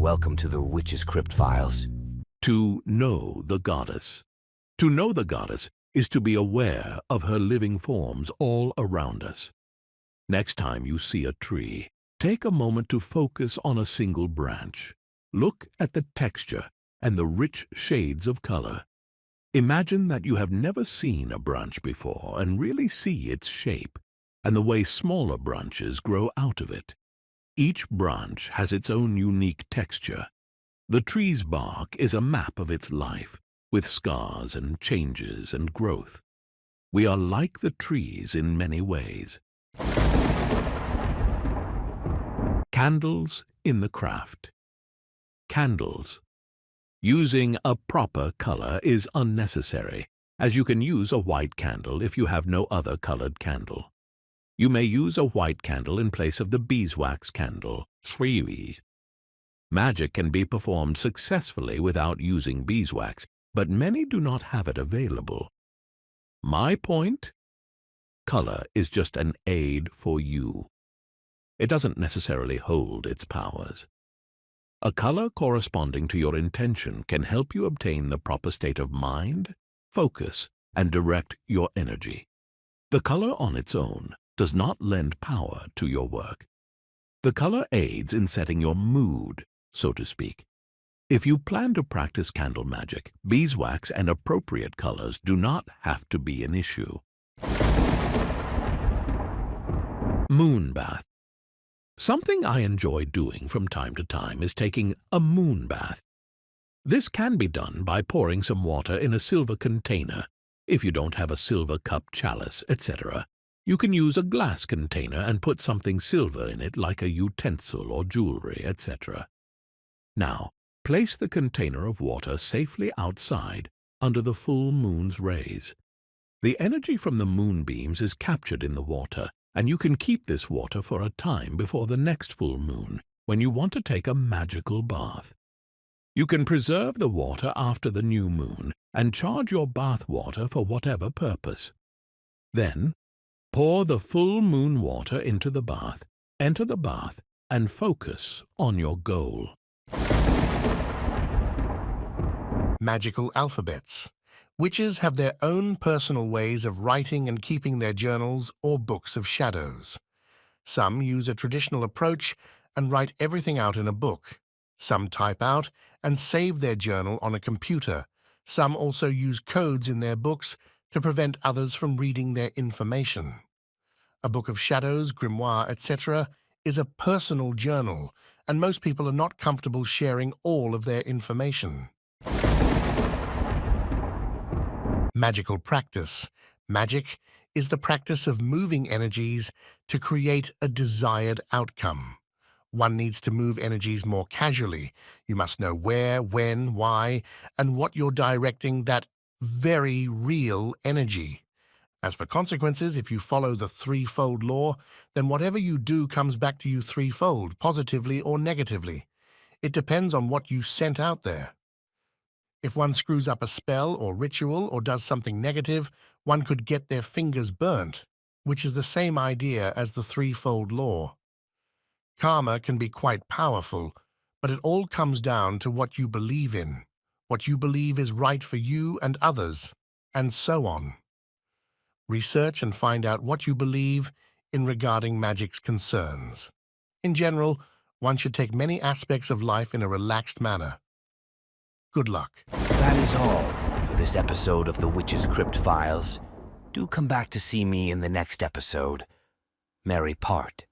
Welcome to the Witches Crypt Files. To know the goddess. To know the goddess is to be aware of her living forms all around us. Next time you see a tree, take a moment to focus on a single branch. Look at the texture and the rich shades of color. Imagine that you have never seen a branch before and really see its shape and the way smaller branches grow out of it. Each branch has its own unique texture. The tree's bark is a map of its life, with scars and changes and growth. We are like the trees in many ways. Candles in the craft. Candles. Using a proper color is unnecessary, as you can use a white candle if you have no other colored candle. You may use a white candle in place of the beeswax candle. Magic can be performed successfully without using beeswax, but many do not have it available. My point? Color is just an aid for you. It doesn't necessarily hold its powers. A color corresponding to your intention can help you obtain the proper state of mind, focus, and direct your energy. The color on its own does not lend power to your work. The color aids in setting your mood, so to speak. If you plan to practice candle magic, beeswax and appropriate colors do not have to be an issue. Moon bath. Something I enjoy doing from time to time is taking a moon bath. This can be done by pouring some water in a silver container. If you don't have a silver cup, chalice, etc., you can use a glass container and put something silver in it like a utensil or jewelry, etc. Now, place the container of water safely outside under the full moon's rays. The energy from the moonbeams is captured in the water, and you can keep this water for a time before the next full moon when you want to take a magical bath. You can preserve the water after the new moon and charge your bath water for whatever purpose. Then, pour the full moon water into the bath, enter the bath, and focus on your goal. Magical alphabets. Witches have their own personal ways of writing and keeping their journals or books of shadows. Some use a traditional approach and write everything out in a book. Some type out and save their journal on a computer. Some also use codes in their books to prevent others from reading their information. A book of shadows, grimoire, etc. is a personal journal, and most people are not comfortable sharing all of their information. Magical practice. Magic is the practice of moving energies to create a desired outcome. One needs to move energies more casually. You must know where, when, why, and what you're directing that very real energy. As for consequences, if you follow the threefold law, then whatever you do comes back to you threefold, positively or negatively. It depends on what you sent out there. If one screws up a spell or ritual or does something negative, one could get their fingers burnt, which is the same idea as the threefold law. Karma can be quite powerful, but it all comes down to what you believe in, what you believe is right for you and others, and so on. Research and find out what you believe in regarding magic's concerns. In general, one should take many aspects of life in a relaxed manner. Good luck. That is all for this episode of the Witches Crypt Files. Do come back to see me in the next episode. Merry part.